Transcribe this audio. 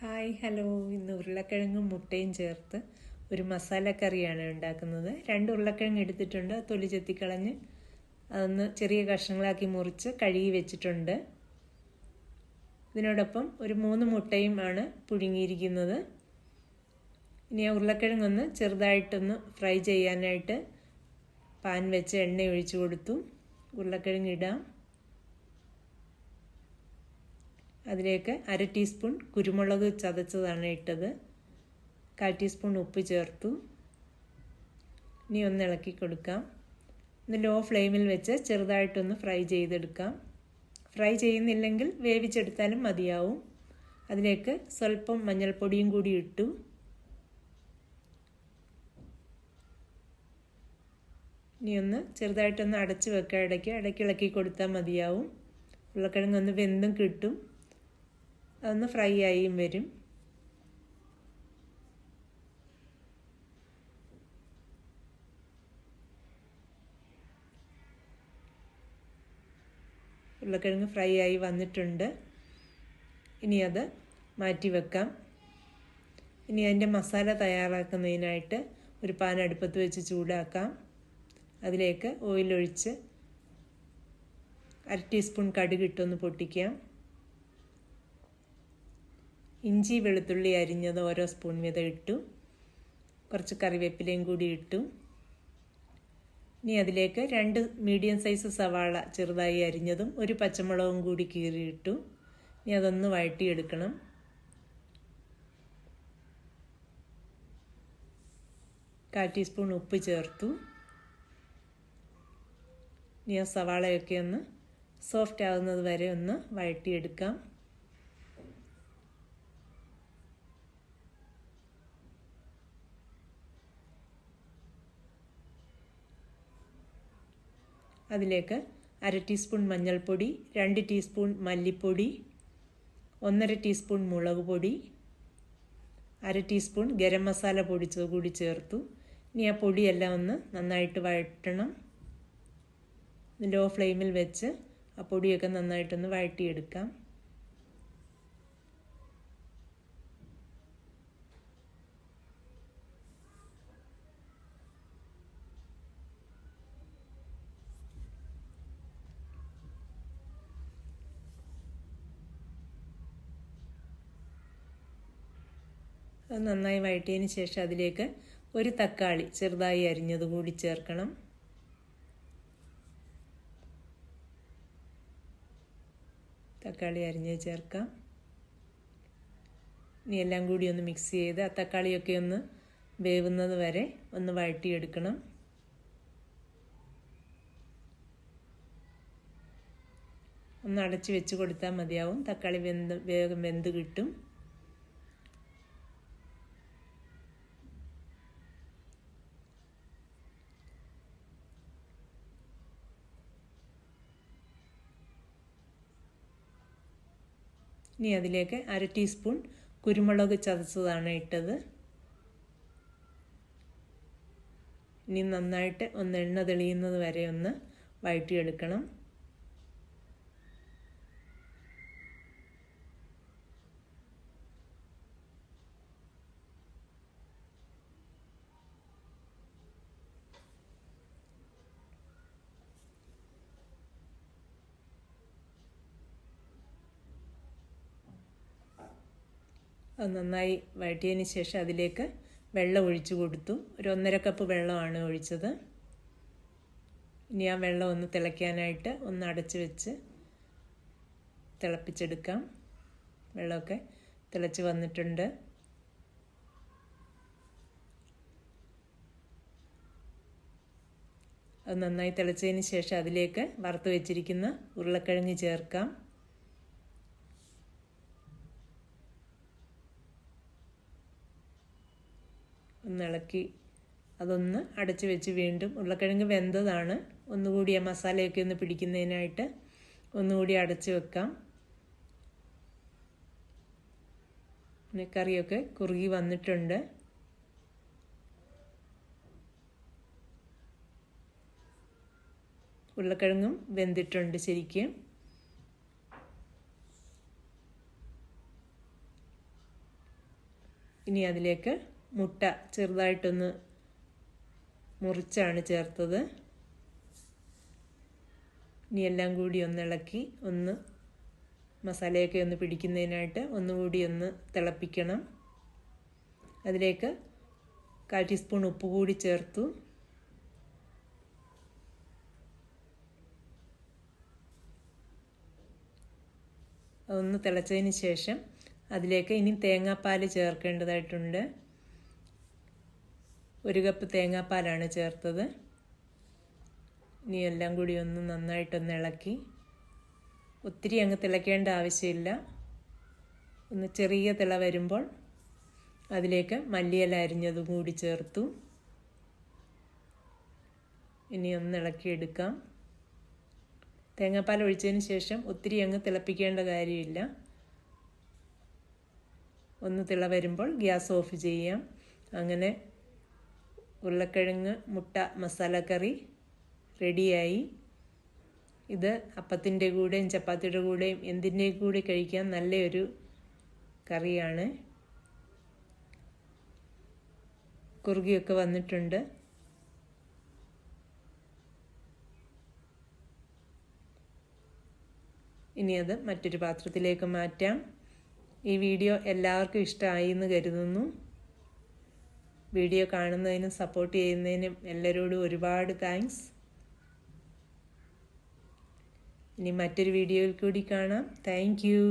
Hi hello, ഇന്ന് ഉരുളക്കിഴങ്ങും മുട്ടയും ചേർത്ത് ഒരു മസാലക്കറിയാണ് ഉണ്ടാക്കുന്നത്. 2 ഉരുളക്കിഴങ്ങ് എടുത്തിട്ടുണ്ട്, തൊലി ചെത്തിക്കളഞ്ഞ് അതൊന്ന് ചെറിയ കഷ്ണങ്ങളാക്കി മുറിച്ച് കഴുകി വെച്ചിട്ടുണ്ട്. ഇതിനോടൊപ്പം ഒരു 3 മുട്ടയും ആണ് പുഴുങ്ങിയിരിക്കുന്നത്. ഇനി ആ ഉരുളക്കിഴങ്ങൊന്ന് ചെറുതായിട്ടൊന്ന് ഫ്രൈ ചെയ്യാനായിട്ട് പാൻ വെച്ച് എണ്ണ ഒഴിച്ചു കൊടുത്തു. ഉരുളക്കിഴങ്ങ് ഇടാം. അതിലേക്ക് 1/2 ടീസ്പൂൺ കുരുമുളക് ചതച്ചതാണ് ഇട്ടത്. 1/4 ടീസ്പൂൺ ഉപ്പ് ചേർത്തു. ഇനി ഒന്ന് ഇളക്കി കൊടുക്കാം. ഒന്ന് ലോ ഫ്ലെയിമിൽ വെച്ച് ചെറുതായിട്ടൊന്ന് ഫ്രൈ ചെയ്തെടുക്കാം. ഫ്രൈ ചെയ്യുന്നില്ലെങ്കിൽ വേവിച്ചെടുത്താലും മതിയാവും. അതിലേക്ക് സ്വല്പം മഞ്ഞൾപ്പൊടിയും കൂടി ഇട്ടു. ഇനി ഒന്ന് ചെറുതായിട്ടൊന്ന് അടച്ചു വെക്കാം. ഇടയ്ക്ക് ഇളക്കി കൊടുത്താൽ മതിയാവും. ഉരുളക്കിഴങ്ങൊന്ന് വെന്തും കിട്ടും, അതൊന്ന് ഫ്രൈ ആയും വരും. ഉരുളക്കിഴങ്ങ് ഫ്രൈ ആയി വന്നിട്ടുണ്ട്. ഇനി അത് മാറ്റി വെക്കാം. ഇനി അതിൻ്റെ മസാല തയ്യാറാക്കുന്നതിനായിട്ട് ഒരു പാൻ അടുപ്പത്ത് വെച്ച് ചൂടാക്കാം. അതിലേക്ക് ഓയിലൊഴിച്ച് 1/2 ടീസ്പൂൺ കടുക് ഇട്ടൊന്ന് പൊട്ടിക്കാം. ഇഞ്ചി വെളുത്തുള്ളി അരിഞ്ഞത് ഓരോ സ്പൂൺ വീതം ഇട്ടു. കുറച്ച് കറിവേപ്പിലയും കൂടി ഇട്ടു. ഇനി അതിലേക്ക് 2 മീഡിയം സൈസ് സവാള ചെറുതായി അരിഞ്ഞതും ഒരു പച്ചമുളകും കൂടി കീറിയിട്ടു. ഇനി അതൊന്ന് വഴറ്റിയെടുക്കണം. കാൽ ടീസ്പൂൺ ഉപ്പ് ചേർത്തു. ഇനി ആ സവാളയൊക്കെ ഒന്ന് സോഫ്റ്റ് ആകുന്നത് വരെ ഒന്ന് വഴറ്റിയെടുക്കാം. അതിലേക്ക് 1/2 ടീസ്പൂൺ മഞ്ഞൾപ്പൊടി, 2 ടീസ്പൂൺ മല്ലിപ്പൊടി, 1/2 ടീസ്പൂൺ മുളക് പൊടി, 1/2 ടീസ്പൂൺ ഗരം മസാല പൊടിച്ചത് കൂടി ചേർത്തു. ഇനി ആ പൊടിയെല്ലാം ഒന്ന് നന്നായിട്ട് വഴറ്റണം. ലോ ഫ്ലെയിമിൽ വെച്ച് ആ പൊടിയൊക്കെ നന്നായിട്ടൊന്ന് വഴറ്റിയെടുക്കാം. അത് നന്നായി വഴറ്റിയതിന് ശേഷം അതിലേക്ക് ഒരു തക്കാളി ചെറുതായി അരിഞ്ഞത് കൂടി ചേർക്കണം. തക്കാളി അരിഞ്ഞത് ചേർക്കാം. ഇനി എല്ലാം കൂടി ഒന്ന് മിക്സ് ചെയ്ത് ആ തക്കാളിയൊക്കെ ഒന്ന് വേവുന്നത് വരെ ഒന്ന് വഴറ്റിയെടുക്കണം. ഒന്ന് അടച്ച് വെച്ച് കൊടുത്താൽ മതിയാവും. തക്കാളി വേഗം വെന്ത് കിട്ടും. ഇനി അതിലേക്ക് 1/2 ടീസ്പൂൺ കുരുമുളക് ചതച്ചതാണ് ഇട്ടത്. ഇനി നന്നായിട്ട് ഒന്ന് എണ്ണ തെളിയുന്നത് വരെ ഒന്ന് വഴറ്റിയെടുക്കണം. അത് നന്നായി വഴറ്റിയതിന് ശേഷം അതിലേക്ക് വെള്ളം ഒഴിച്ചു കൊടുത്തു. ഒരു 1.5 കപ്പ് വെള്ളമാണ് ഒഴിച്ചത്. ഇനി ആ വെള്ളം ഒന്ന് തിളയ്ക്കാനായിട്ട് ഒന്ന് അടച്ചു വെച്ച് തിളപ്പിച്ചെടുക്കാം. വെള്ളമൊക്കെ തിളച്ച് വന്നിട്ടുണ്ട്. അത് നന്നായി തിളച്ചതിന് ശേഷം അതിലേക്ക് വറുത്ത് വെച്ചിരിക്കുന്ന ഉരുളക്കിഴങ്ങ് ചേർക്കാം. ഒന്ന് ഇളക്കി അതൊന്ന് അടച്ചു വെച്ച് വീണ്ടും ഉരുളക്കിഴങ്ങ് വെന്തതാണ്. ഒന്നുകൂടി ആ മസാലയൊക്കെ ഒന്ന് പിടിക്കുന്നതിനായിട്ട് ഒന്നുകൂടി അടച്ചു വെക്കാം. പിന്നെ കറിയൊക്കെ കുറുകി വന്നിട്ടുണ്ട്. ഉരുളക്കിഴങ്ങും വെന്തിട്ടുണ്ട് ശരിക്കും. ഇനി അതിലേക്ക് മുട്ട ചെറുതായിട്ടൊന്ന് മുറിച്ചാണ് ചേർത്തത്. ഇനി എല്ലാം കൂടി ഒന്ന് ഇളക്കി ഒന്ന് മസാലയൊക്കെ ഒന്ന് പിടിക്കുന്നതിനായിട്ട് ഒന്നുകൂടി ഒന്ന് തിളപ്പിക്കണം. അതിലേക്ക് 1/4 ടീസ്പൂൺ ഉപ്പ് കൂടി ചേർത്തു. ഒന്ന് തിളച്ചതിന് ശേഷം അതിലേക്ക് ഇനി തേങ്ങാപ്പാൽ ചേർക്കേണ്ടതായിട്ടുണ്ട്. 1 കപ്പ് തേങ്ങാപ്പാലാണ് ചേർത്തത്. ഇനി എല്ലാം കൂടി ഒന്ന് നന്നായിട്ടൊന്ന് ഇളക്കി, ഒത്തിരി അങ്ങ് തിളയ്ക്കേണ്ട ആവശ്യമില്ല. ഒന്ന് ചെറിയ തിള വരുമ്പോൾ അതിലേക്ക് മല്ലിയില അരിഞ്ഞതും കൂടി ചേർത്തു. ഇനി ഒന്ന് ഇളക്കിയെടുക്കാം. തേങ്ങാപ്പാൽ ഒഴിച്ചതിന് ശേഷം ഒത്തിരി അങ്ങ് തിളപ്പിക്കേണ്ട കാര്യമില്ല. ഒന്ന് തിള വരുമ്പോൾ ഗ്യാസ് ഓഫ് ചെയ്യാം. അങ്ങനെ ഉരുളക്കിഴങ്ങ് മുട്ട മസാലക്കറി റെഡിയായി. ഇത് അപ്പത്തിൻ്റെ കൂടെയും ചപ്പാത്തിയുടെ കൂടെയും എന്തിൻ്റെ കൂടെ കഴിക്കാൻ നല്ലൊരു കറിയാണ്. കുറുകിയൊക്കെ വന്നിട്ടുണ്ട്. ഇനി അത് മറ്റൊരു പാത്രത്തിലേക്ക് മാറ്റാം. ഈ വീഡിയോ എല്ലാവർക്കും ഇഷ്ടമായി എന്ന് കരുതുന്നു. വീഡിയോ കാണുന്നതിനും സപ്പോർട്ട് ചെയ്യുന്നതിനും എല്ലാവരോടും ഒരുപാട് താങ്ക്സ്. ഇനി മറ്റൊരു വീഡിയോയിൽ കൂടി കാണാം. Thank you.